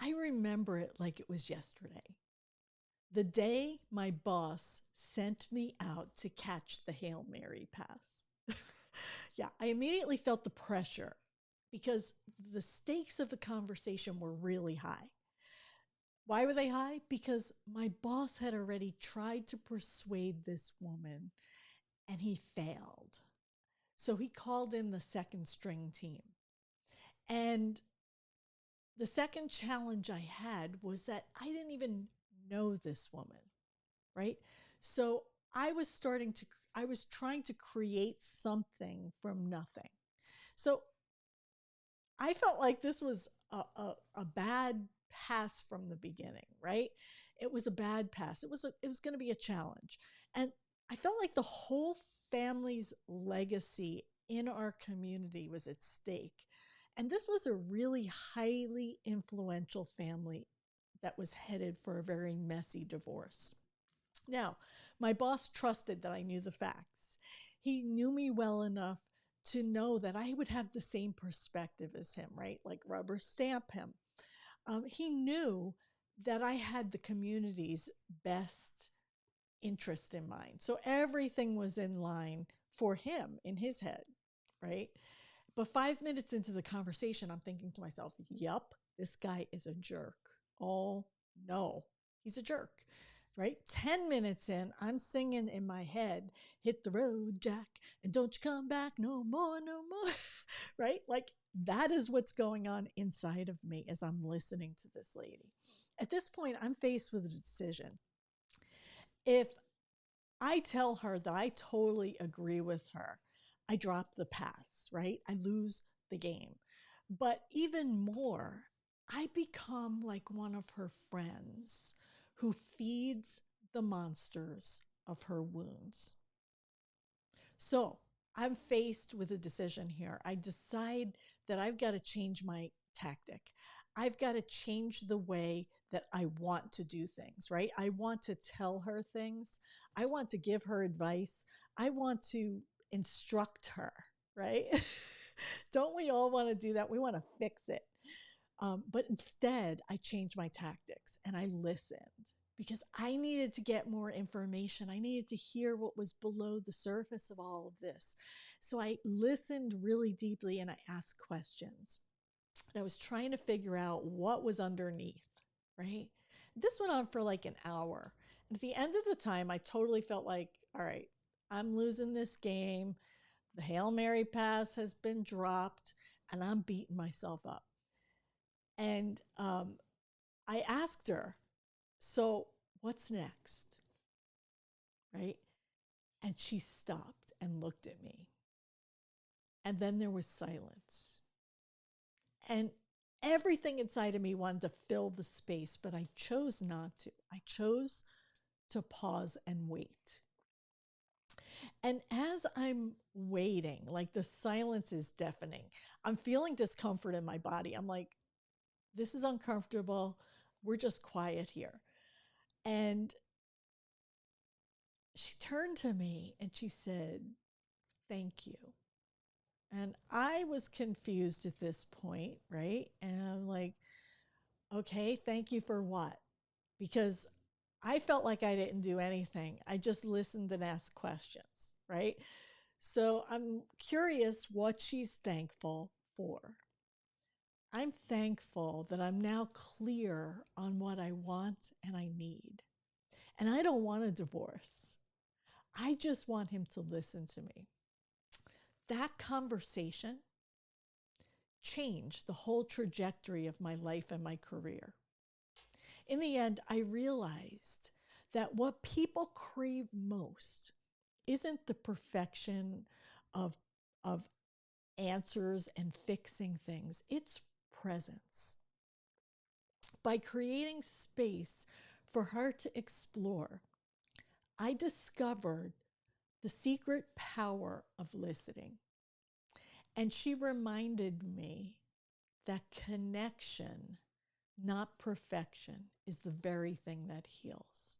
I remember it like it was yesterday. The day my boss sent me out to catch the Hail Mary pass. Yeah, I immediately felt the pressure because the stakes of the conversation were really high. Why were they high? Because my boss had already tried to persuade this woman and he failed. So he called in the second string team. And the second challenge I had was that I didn't even know this woman, right? So I was trying to create something from nothing. So I felt like this was a bad pass from the beginning, right? It was a bad pass. It was going to be a challenge. And I felt like the whole family's legacy in our community was at stake. And this was a really highly influential family that was headed for a very messy divorce. Now, my boss trusted that I knew the facts. He knew me well enough to know that I would have the same perspective as him, right? Like rubber stamp him. He knew that I had the community's best interest in mind. So everything was in line for him in his head, right? But 5 minutes into the conversation, I'm thinking to myself, yup, this guy is a jerk. Oh no, he's a jerk, right? 10 minutes in, I'm singing in my head, hit the road, Jack, and don't you come back no more, no more, right? Like that is what's going on inside of me as I'm listening to this lady. At this point, I'm faced with a decision. If I tell her that I totally agree with her, I drop the pass, right? I lose the game. But even more, I become like one of her friends who feeds the monsters of her wounds. So I'm faced with a decision here. I decide that I've got to change my tactic. I've got to change the way that I want to do things, right? I want to tell her things. I want to give her advice. I want to instruct her, right? Don't we all want to do that? We want to fix it. But instead, I changed my tactics and I listened because I needed to get more information. I needed to hear what was below the surface of all of this. So I listened really deeply and I asked questions. And I was trying to figure out what was underneath, right? This went on for like an hour. And at the end of the time, I totally felt like, all right, I'm losing this game. The Hail Mary pass has been dropped and I'm beating myself up. And I asked her, so what's next? Right? And she stopped and looked at me. And then there was silence. And everything inside of me wanted to fill the space, but I chose not to. I chose to pause and wait. And as I'm waiting, like the silence is deafening, I'm feeling discomfort in my body. I'm like, this is uncomfortable. We're just quiet here. And she turned to me and she said, thank you. And I was confused at this point, right? And I'm like, okay, thank you for what? Because I felt like I didn't do anything. I just listened and asked questions, right? So I'm curious what she's thankful for. I'm thankful that I'm now clear on what I want and I need. And I don't want a divorce. I just want him to listen to me. That conversation changed the whole trajectory of my life and my career. In the end, I realized that what people crave most isn't the perfection of, of answers and fixing things, it's presence. By creating space for her to explore, I discovered the secret power of listening. And she reminded me that connection, not perfection, is the very thing that heals.